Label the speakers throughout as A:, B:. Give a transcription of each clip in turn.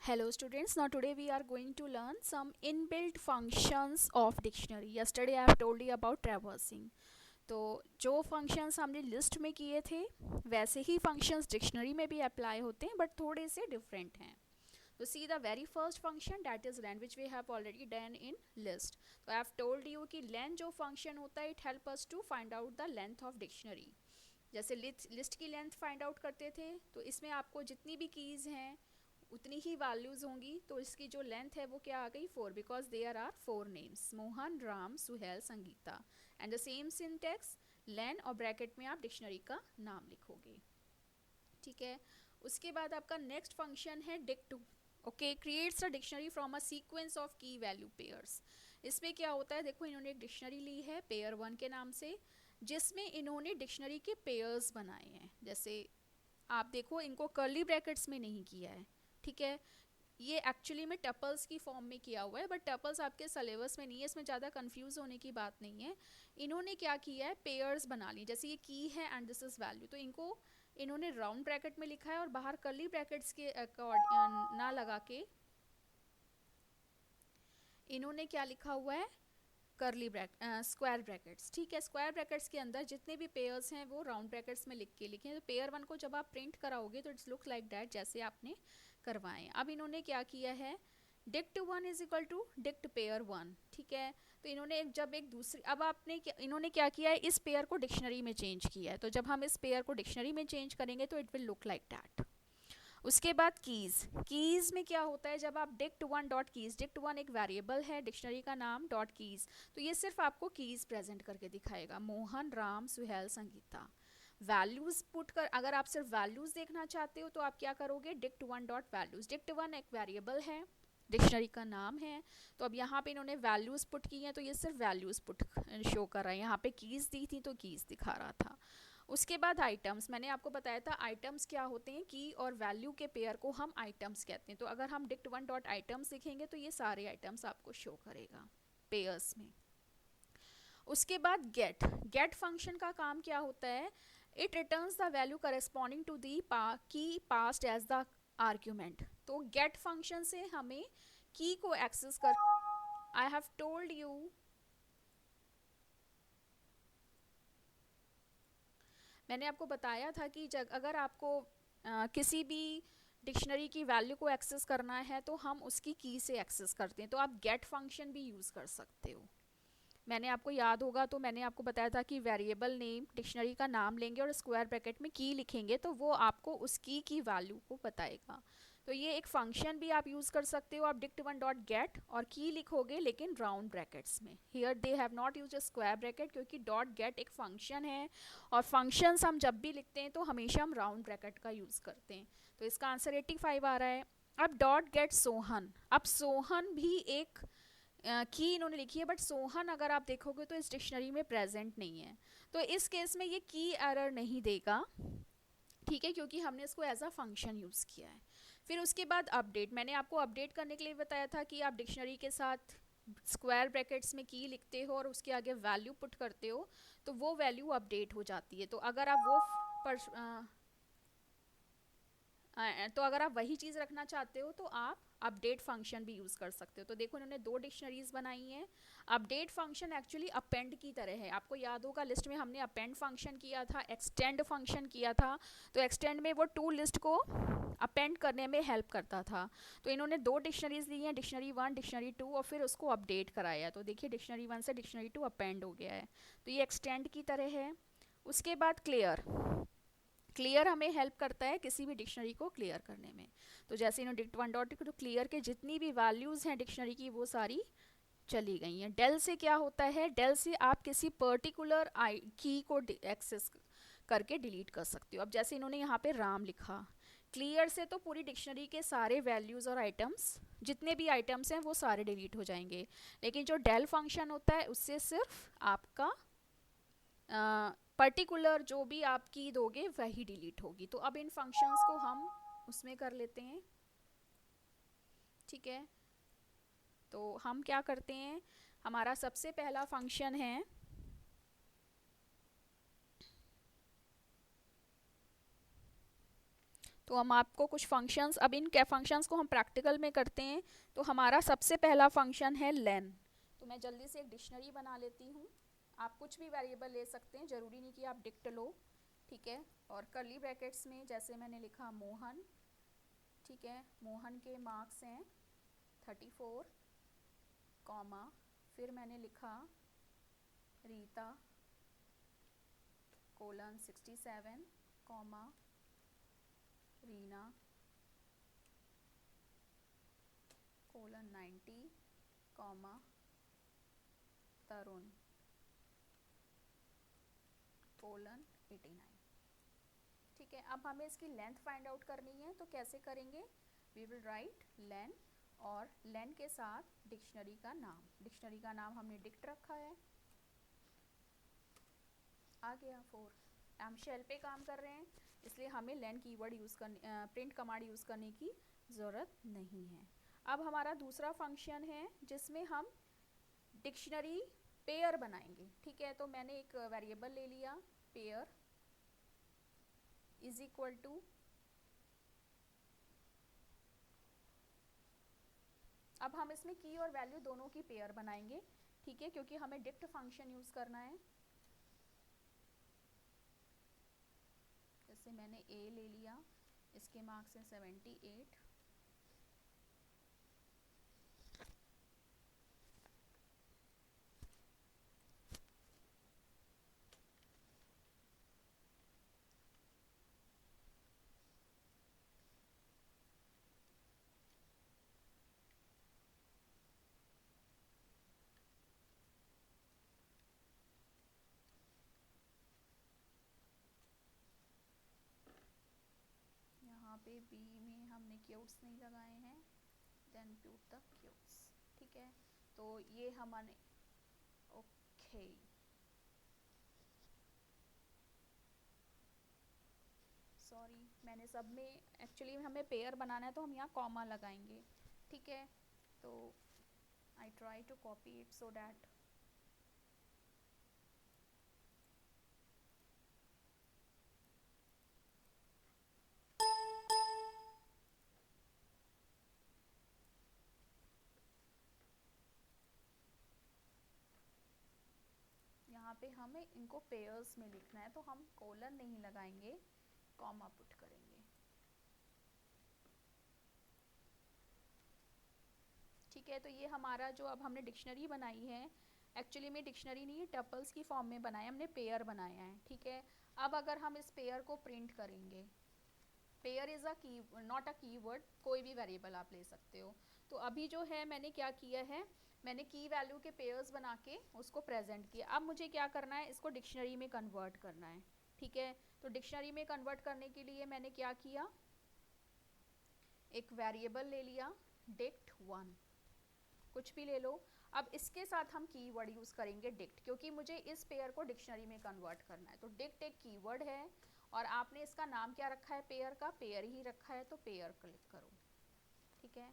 A: Hello students, now today we are going to learn some inbuilt functions of dictionary. Yesterday I have told you about traversing. तो जो functions हमने list में किए थे वैसे ही functions dictionary में भी अप्लाई होते हैं बट थोड़े से डिफरेंट हैं. तो see the very first function that is length which we have already done in list. तो आई हैव टोल्ड यू कि लेंथ जो फंक्शन होता है it help us to find out the length of dictionary. जैसे list की length find out करते थे तो इसमें आपको जितनी भी कीज़ हैं उतनी ही वैल्यूज़ होंगी. तो इसकी जो लेंथ है वो क्या आ गई 4 because there are 4 names Mohan Ram Suhail Sangeeta and the same syntax len और ब्रैकेट में आप डिक्शनरी का नाम लिखोगे. ठीक है. उसके बाद आपका नेक्स्ट फंक्शन है dict. Okay, creates a dictionary from a sequence of की वैल्यू पेयर्स. इसमें क्या होता है, देखो इन्होंने एक डिक्शनरी ली है पेयर 1 के नाम से जिसमें इन्होंने डिक्शनरी के पेयर्स बनाए हैं. जैसे आप देखो इनको कर्ली ब्रैकेट्स में नहीं किया है. ठीक है. ये एक्चुअली में टपल्स की फॉर्म में किया हुआ है बट टपल्स आपके सिलेबस में नहीं है, इसमें ज़्यादा कंफ्यूज होने की बात नहीं है. इन्होंने क्या किया है, पेयर्स बना ली. जैसे ये की है एंड दिस इज वैल्यू, तो इनको इन्होंने राउंड ब्रैकेट में लिखा है और बाहर कर्ली ब्रैकेट्स के ना लगा के इन्होंने क्या लिखा हुआ है, करली स्क्वायर ब्रैकेट्स. ठीक है. स्क्वायर ब्रैकेट्स के अंदर जितने भी पेयर्स हैं वो राउंड ब्रैकेट्स में लिख के लिखे हैं. तो पेयर 1 को जब आप प्रिंट कराओगे तो इट्स लुक लाइक दैट जैसे आपने करवाएं. अब इन्होंने क्या किया है, dict 1 is equal to dict pair 1. ठीक है. तो इन्होंने जब एक दूसरी अब आपने इन्होंने क्या किया है, इस पेयर को डिक्शनरी में चेंज किया है. तो जब हम इस पेयर को डिक्शनरी में चेंज करेंगे तो it will look like that. उसके बाद कीज में क्या होता है, जब आप डिक्ट 1 डॉट कीज, डिक्ट 1 एक वेरिएबल है डिक्शनरी का नाम डॉट कीज, तो ये सिर्फ आपको कीज प्रेजेंट करके दिखाएगा मोहन राम सुहेल संगीता. वैल्यूज पुट कर, अगर आप सिर्फ वैल्यूज देखना चाहते हो तो आप क्या करोगे, डिक्ट 1 डॉट वैल्यूज. डिक्ट 1 एक वेरिएबल है डिक्शनरी का नाम है. तो अब यहाँ पे इन्होंने वैल्यूज पुट की हैं तो ये सिर्फ वैल्यूज पुट शो कर रहा है. यहाँ पे कीज दी थी तो कीज दिखा रहा था. उसके बाद आइटम्स, मैंने आपको बताया था आइटम्स क्या होते हैं, की और वैल्यू के पेयर को हम आइटम्स कहते हैं. तो अगर हम डिक्ट 1 डॉट आइटम्स लिखेंगे तो ये सारे आइटम्स आपको शो करेगा पेयर्स में. उसके बाद गेट. गेट फंक्शन का काम क्या होता है, it returns the value corresponding to the key passed as the argument. तो गेट फंक्शन से हमें की को एक्सेस कर, आई हैव टोल्ड यू, मैंने आपको बताया था कि अगर आपको किसी भी डिक्शनरी की वैल्यू को एक्सेस करना है तो हम उसकी की से एक्सेस करते हैं. तो आप गेट फंक्शन भी यूज़ कर सकते हो. मैंने आपको याद होगा तो मैंने आपको बताया था कि वेरिएबल नेम डिक्शनरी का नाम लेंगे और स्क्वायर ब्रैकेट में की लिखेंगे तो वो आपको उस की वैल्यू को बताएगा. तो ये एक फंक्शन भी आप यूज़ कर सकते हो. आप डिक्ट 1 डॉट गेट और की लिखोगे लेकिन राउंड ब्रैकेट्स में. Here they have not use a square bracket क्योंकि डॉट गेट एक फंक्शन है और फंक्शंस हम जब भी लिखते हैं तो हमेशा हम राउंड ब्रैकेट का यूज़ करते हैं. तो इसका आंसर 85 आ रहा है. अब डॉट गेट सोहन. अब सोहन भी एक की इन्होंने लिखी है बट सोहन अगर आप देखोगे तो इस डिक्शनरी में प्रेजेंट नहीं है. तो इस केस में ये की एरर नहीं देगा. ठीक है, क्योंकि हमने इसको एज अ फंक्शन यूज़ किया है. फिर उसके बाद अपडेट, मैंने आपको अपडेट करने के लिए बताया था कि आप डिक्शनरी के साथ स्क्वायर ब्रैकेट्स में की लिखते हो और उसके आगे वैल्यू पुट करते हो तो वो वैल्यू अपडेट हो जाती है. तो अगर आप वो पर, तो अगर आप वही चीज़ रखना चाहते हो तो आप अपडेट फंक्शन भी यूज़ कर सकते हो. तो देखो इन्होंने दो डिक्शनरीज बनाई हैं. अपडेट फंक्शन एक्चुअली अपेंड की तरह है. आपको याद होगा लिस्ट में हमने अपेंड फंक्शन किया था, एक्सटेंड फंक्शन किया था. तो एक्सटेंड में वो टू लिस्ट को अपेंड करने में हेल्प करता था. तो इन्होंने दो डिक्शनरीज ली हैं, डिक्शनरी 1 डिक्शनरी 2, और फिर उसको अपडेट कराया. तो देखिए डिक्शनरी 1 से डिक्शनरी 2 अपेंड हो गया है. तो ये एक्सटेंड की तरह है. उसके बाद क्लियर. क्लियर हमें हेल्प करता है किसी भी डिक्शनरी को क्लियर करने में. तो जैसे इन्होंने डिक्ट 1 डॉट तो क्लियर के जितनी भी वैल्यूज़ हैं डिक्शनरी की वो सारी चली गई हैं. डेल से क्या होता है, डेल से आप किसी पर्टिकुलर की को एक्सेस करके डिलीट कर सकते हो. अब जैसे इन्होंने यहाँ पे राम लिखा, क्लियर से तो पूरी डिक्शनरी के सारे वैल्यूज़ और आइटम्स जितने भी आइटम्स हैं वो सारे डिलीट हो जाएंगे. लेकिन जो डेल फंक्शन होता है उससे सिर्फ आपका पर्टिकुलर जो भी आप की दोगे वही डिलीट होगी. तो अब इन फंक्शंस को हम उसमें कर लेते हैं. ठीक है. तो हम क्या करते हैं, हमारा सबसे पहला फंक्शन है तो हम आपको कुछ फंक्शंस, अब इन क्या फंक्शंस को हम प्रैक्टिकल में करते हैं। तो हमारा सबसे पहला फंक्शन है लेन। तो मैं जल्दी से एक डिक्शनरी बना लेती हूँ। आप कुछ भी वेरिएबल ले सकते हैं, ज़रूरी नहीं कि आप डिक्ट लो, ठीक है। और कर्ली ब्रैकेट्स में जैसे मैंने लिखा मोहन, ठीक है, मोहन के मार्क्स हैं 34, कॉमा, फिर मैंने लिखा Rita colon 67, comma, Reena colon 90, comma, Tarun colon 89। ठीक है, अब हमें इसकी लेंथ फाइंड आउट करनी है, तो कैसे करेंगे? वी विल राइट लेन और लेन के साथ डिक्शनरी का नाम। डिक्शनरी का नाम हमने डिक्ट रखा है, आ गया 4। हम शेल पे काम कर रहे हैं, इसलिए हमें लेन कीवर्ड यूज़ करने, प्रिंट कमांड यूज़ करने की ज़रूरत नहीं है। अब हमारा दूसरा फंक्शन है जिसमें हम डिक्शनरी पेयर बनाएंगे, ठीक है। तो मैंने एक वेरिएबल ले लिया पेयर इज इक्वल टू, अब हम इसमें की और वैल्यू दोनों की पेयर बनाएंगे, ठीक है, क्योंकि हमें डिक्ट फंक्शन यूज़ करना है। जैसे मैंने ए ले लिया, इसके मार्क्स हैं 78, यहाँ पे बी में हमने क्यूट्स नहीं लगाए हैं, देन प्यूट द क्यूट्स, ठीक है। तो ये हमारे, ओके, सॉरी, मैंने सब में एक्चुअली हमें पेयर बनाना है तो हम यहाँ कॉमा लगाएंगे, ठीक है। तो I try to copy it so that, यहाँ पे हमें इनको पेयर्स में लिखना है, तो हम कोलन नहीं लगाएंगे, कॉमा पुट करेंगे, ठीक है। तो ये हमारा जो अब हमने डिक्शनरी बनाई है, एक्चुअली में डिक्शनरी नहीं, टपल्स की फॉर्म में बनाया, हमने पेयर बनाया है, ठीक है। अब अगर हम इस पेयर को प्रिंट करेंगे, पेयर इज़ अ की, नॉट अ कीवर्ड, कोई भी वेरिएबल आप ले सकते हो। तो अभी जो है मैंने क्या किया है, मैंने की वैल्यू के पेयर्स बना के उसको प्रेजेंट किया। अब मुझे क्या करना है, इसको डिक्शनरी में कन्वर्ट करना है, ठीक है। तो डिक्शनरी में कन्वर्ट करने के लिए मैंने क्या किया, एक वेरिएबल ले लिया डिक्ट 1, कुछ भी ले लो। अब इसके साथ हम कीवर्ड यूज़ करेंगे डिक्ट, क्योंकि मुझे इस पेयर को डिक्शनरी में कन्वर्ट करना है। तो डिक्ट एक कीवर्ड है और आपने इसका नाम क्या रखा है, पेयर का, पेयर ही रखा है, तो पेयर क्लिक करो, ठीक है।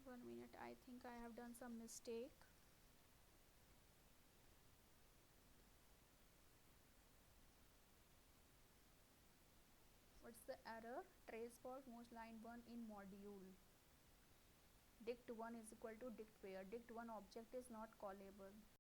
A: One minute, I think I have done some mistake. What's the error? Trace for most line 1 in module. dict1 is equal to dict pair. dict1 object is not callable.